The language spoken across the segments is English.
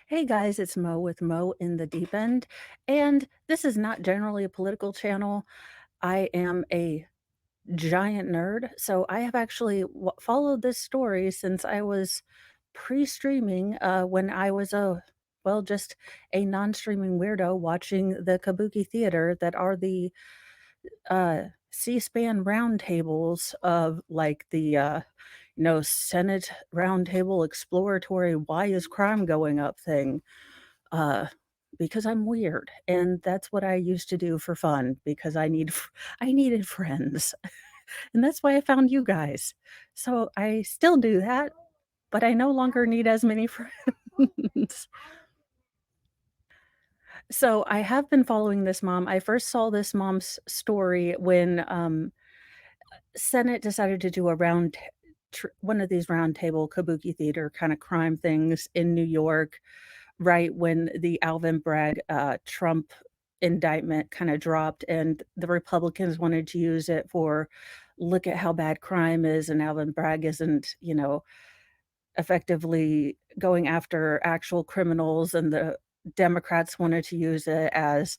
Hey guys, it's Mo with Mo in the Deep End. And this is not generally a political channel. I am a giant nerd. So I have actually followed this story since I was pre streaming when I was just a non streaming weirdo watching the kabuki theater that are the C-SPAN roundtables of like the Senate roundtable exploratory why is crime going up thing uh, because I'm weird, and that's what I used to do for fun because I needed friends, and that's why I found you guys. So I still do that, but I no longer need as many friends. So I have been following this mom. I first saw this mom's story when Senate decided to do a one of these round table kabuki theater kind of crime things in New York, right when the Alvin Bragg, Trump indictment kinda dropped, and the Republicans wanted to use it for, "Look at how bad crime is, and Alvin Bragg isn't effectively going after actual criminals," and the Democrats wanted to use it as,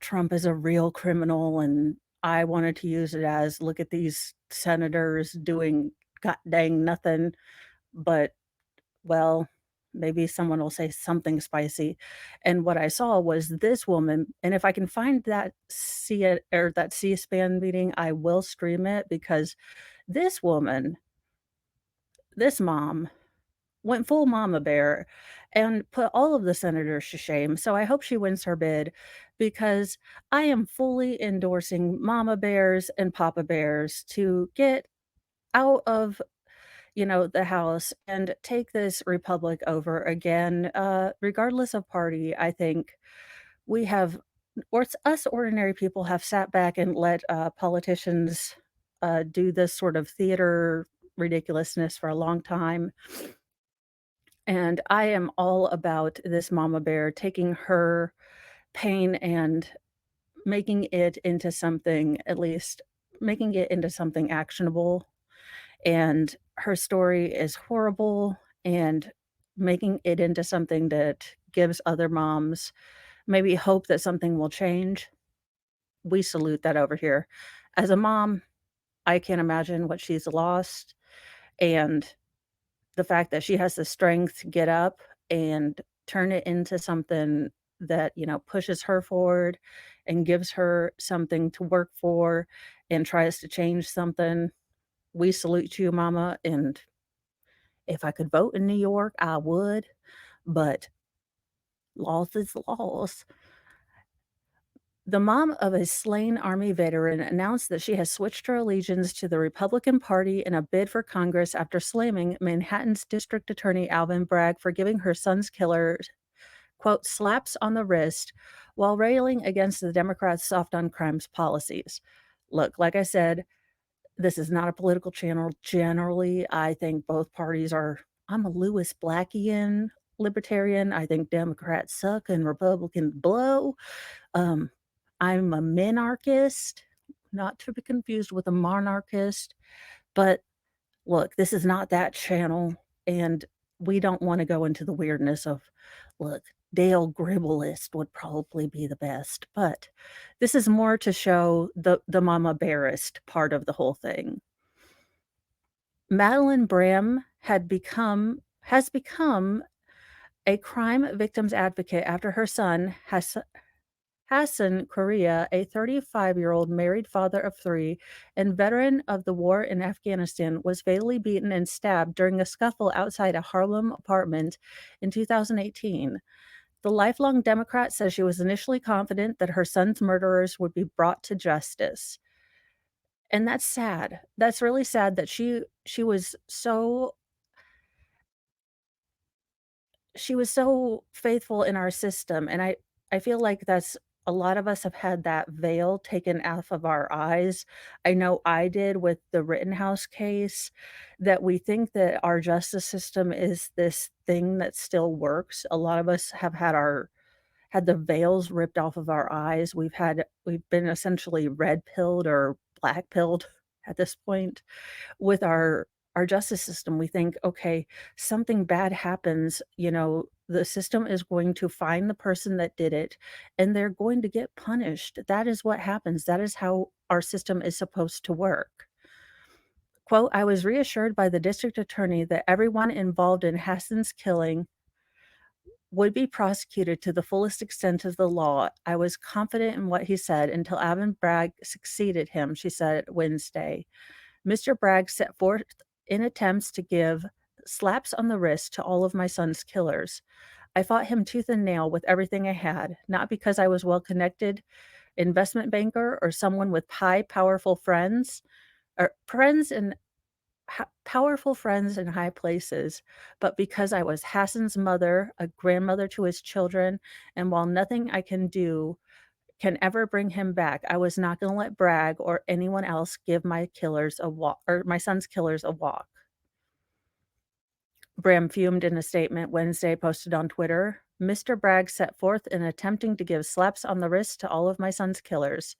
"Trump is a real criminal," and I wanted to use it as, "Look at these senators doing god dang nothing but" well, maybe someone will say something spicy. And what I saw was this woman, and if I can find that see it or that C-SPAN meeting, I will stream it because this woman, this mom, went full mama bear and put all of the senators to shame. So I hope she wins her bid because I am fully endorsing mama bears and papa bears to get out of the House and take this republic over again, regardless of party. I think we have, or it's us ordinary people have sat back and let politicians do this sort of theater ridiculousness for a long time. And I am all about this mama bear taking her pain and making it into something, at least making it into something actionable, and her story is horrible, and making it into something that gives other moms maybe hope that something will change. We salute that over here. As a mom, I can't imagine what she's lost, and the fact that she has the strength to get up and turn it into something that pushes her forward and gives her something to work for and tries to change something. We salute you, mama, and if I could vote in New York, I would, but laws is laws. The mom of a slain Army veteran announced that she has switched her allegiance to the Republican Party in a bid for Congress after slamming Manhattan's District Attorney Alvin Bragg for giving her son's killer, quote, slaps on the wrist while railing against the Democrats' soft on crimes policies. Look, like I said, this is not a political channel. Generally, I think both parties are I'm a Lewis Blackian libertarian. I think Democrats suck and Republicans blow. Um, I'm a minarchist, not to be confused with a monarchist. But look, this is not that channel, and we don't wanna go into the weirdness of look, Dale Gribblist would probably be the best, but this is more to show the mama bearist part of the whole thing. Madeline Bram has become a crime victims advocate after her son, Hassan Korea, a 35-year-old married father of 3 and veteran of the war in Afghanistan, was fatally beaten and stabbed during a scuffle outside a Harlem apartment in 2018. The lifelong Democrat says she was initially confident that her son's murderers would be brought to justice. And that's sad. That's really sad that she was so faithful in our system, and I feel like that's a lot of us have had that veil taken off of our eyes. I know I did with the Rittenhouse case, that we think that our justice system is this thing that still works. A lot of us have had the veils ripped off of our eyes. We've been essentially red pilled or black pilled at this point with our justice system. We think, okay, something bad happens, the system is going to find the person that did it and they're going to get punished. That is what happens. That is how our system is supposed to work. Quote, I was reassured by the district attorney that everyone involved in Hassan's killing would be prosecuted to the fullest extent of the law. I was confident in what he said until Alvin Bragg succeeded him, she said Wednesday. Mr. Bragg set forth in attempts to give slaps on the wrist to all of my son's killers. I fought him tooth and nail with everything I had, not because I was well connected, investment banker, or someone with high, powerful friends, or friends in powerful friends in high places, but because I was Hassan's mother, a grandmother to his children, and while nothing I can do can ever bring him back, I was not going to let Bragg or anyone else give my killers a walk or my son's killers a walk. Bram fumed in a statement Wednesday posted on Twitter. Mr. Bragg set forth in attempting to give slaps on the wrist to all of my son's killers.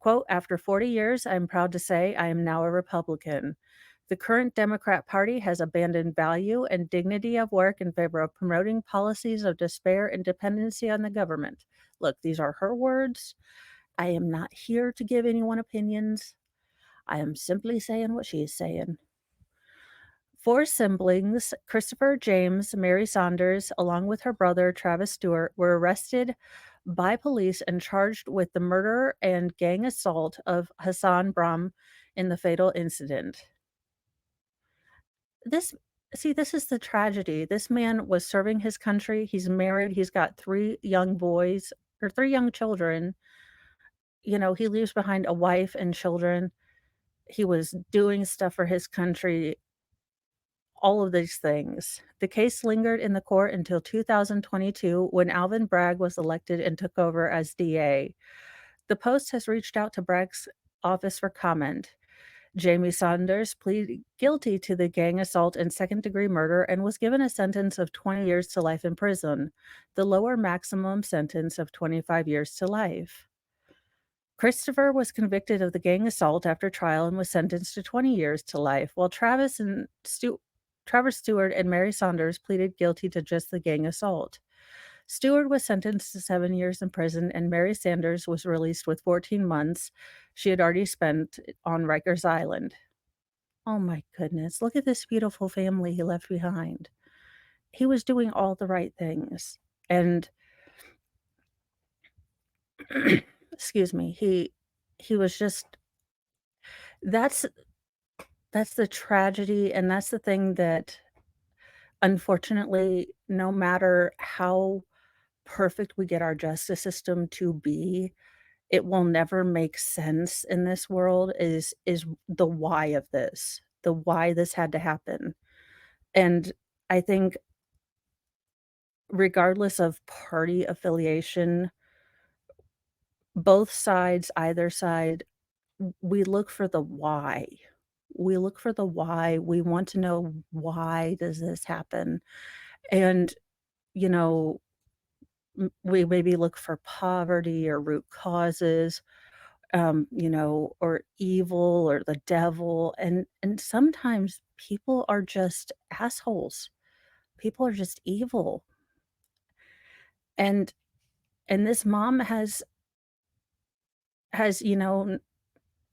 Quote, after 40 years, I'm proud to say I am now a Republican. The current Democrat Party has abandoned value and dignity of work in favor of promoting policies of despair and dependency on the government. Look, these are her words. I am not here to give anyone opinions. I am simply saying what she's saying. Four siblings, Christopher, James, Mary Saunders, along with her brother, Travis Stewart, were arrested by police and charged with the murder and gang assault of Hassan Bram in the fatal incident. This this is the tragedy. This man was serving his country. He's married. He's got 3 young boys or 3 young children. He leaves behind a wife and children. He was doing stuff for his country, all of these things. The case lingered in the court until 2022 when Alvin Bragg was elected and took over as DA. The Post has reached out to Bragg's office for comment. Jamie Saunders pleaded guilty to the gang assault and second-degree murder and was given a sentence of 20 years to life in prison, the lower maximum sentence of 25 years to life. Christopher was convicted of the gang assault after trial and was sentenced to 20 years to life, while Trevor Stewart and Mary Saunders pleaded guilty to just the gang assault. Stewart was sentenced to 7 years in prison, and Mary Sanders was released with 14 months she had already spent on Rikers Island. Oh my goodness, look at this beautiful family he left behind. He was doing all the right things. And excuse me, he was just that's that's the tragedy, and that's the thing that unfortunately, no matter how perfect we get our justice system to be, it will never make sense in this world is the why of this, the why this had to happen. And I think regardless of party affiliation, both sides, either side, we look for the why. We look for the why. We want to know why does this happen? And, you know, we maybe look for poverty or root causes, or evil or the devil. And sometimes people are just assholes. People are just evil. And and this mom has,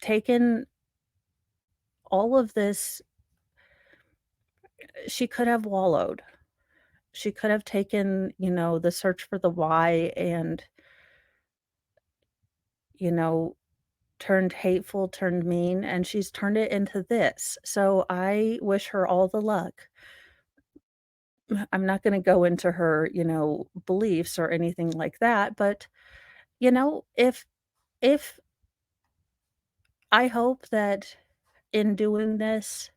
taken all of this. She could have wallowed. She could have taken, the search for the why and, you know, turned hateful, turned mean, and she's turned it into this. So I wish her all the luck. I'm not gonna go into her, beliefs or anything like that, but, if I hope that in doing this,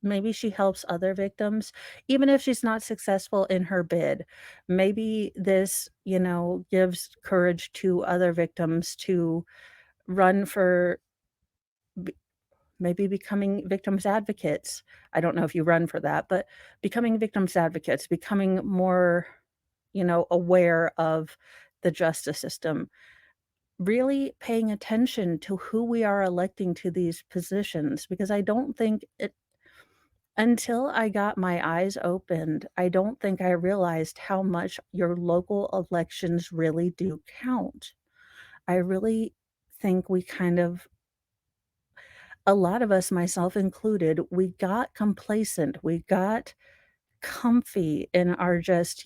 maybe she helps other victims, even if she's not successful in her bid. Maybe this, gives courage to other victims to run for b maybe becoming victims advocates. I don't know if you run for that, but becoming victims advocates, becoming more, aware of the justice system, really paying attention to who we are electing to these positions, because I don't think Until I got my eyes opened, I don't think I realized how much your local elections really do count. I really think we kind of a lot of us, myself included, we got complacent, we got comfy in our just,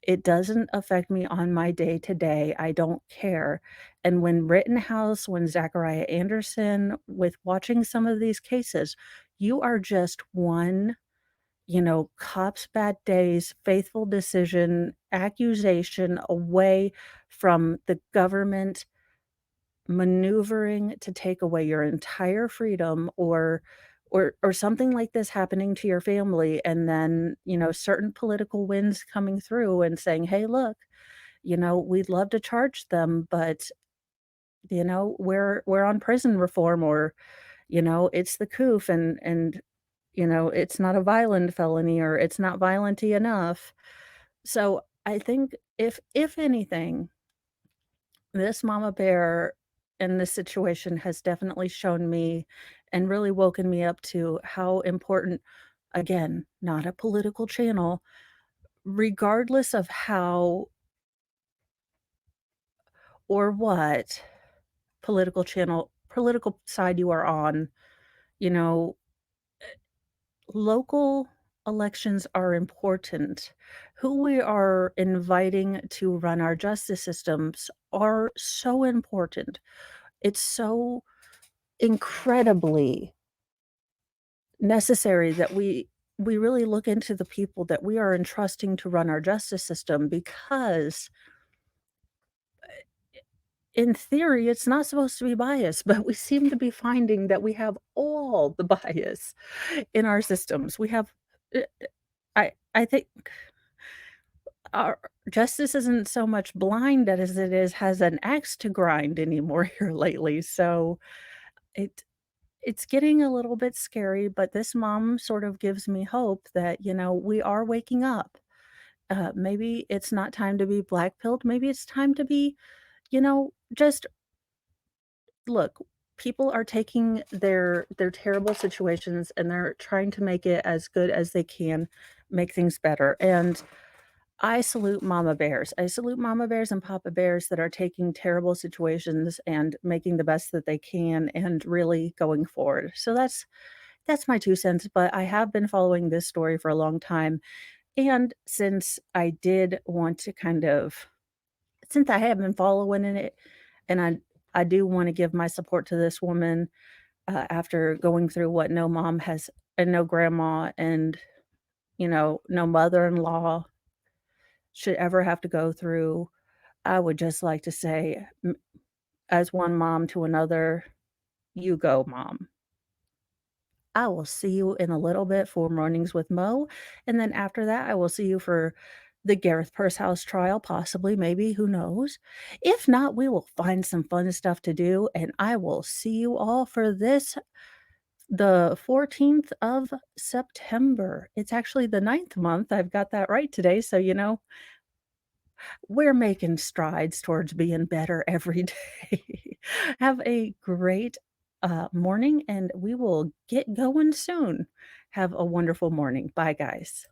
"It doesn't affect me on my day to day, I don't care." And when Rittenhouse, when Zachariah Anderson, with watching some of these cases, you are just one, cop's bad days, faithful decision, accusation away from the government maneuvering to take away your entire freedom or something like this happening to your family and then, certain political winds coming through and saying, "Hey, look, we'd love to charge them, but, we're on prison reform," or, "It's the coof and, it's not a violent felony," or "It's not violent-y enough." So, I think if anything, this mama bear in this situation has definitely shown me and really woken me up to how important, again, not a political channel, regardless of how or what political side you are on, you know, local elections are important. Who we are inviting to run our justice systems are so important. It's so incredibly necessary that we really look into the people that we are entrusting to run our justice system because in theory, it's not supposed to be biased, but we seem to be finding that we have all the bias in our systems. We have uh, I think our justice isn't so much blind as it is has an axe to grind anymore here lately. So it it's getting a little bit scary, but this mom sort of gives me hope that, we are waking up. Maybe it's not time to be black pilled. Maybe it's time to be, just look, people are taking their terrible situations and they're trying to make it as good as they can, make things better. And I salute mama bears. I salute mama bears and papa bears that are taking terrible situations and making the best that they can and really going forward. So that's my 2 cents, but I have been following this story for a long time, and since I have been following in it, and I do wanna give my support to this woman, after going through what no mom has and no grandma and, no mother-in-law should ever have to go through. I would just like to say, as one mom to another, "You go, mom." I will see you in a little bit for Mornings with Mo, and then after that, I will see you for the Gareth Purse House trial, possibly, maybe, who knows? If not, we will find some fun stuff to do, and I will see you all for the 14th of September. It's actually the 9th month, I've got that right today, so, we're making strides towards being better every day. Have a great, morning, and we will get going soon. Have a wonderful morning. Bye, guys.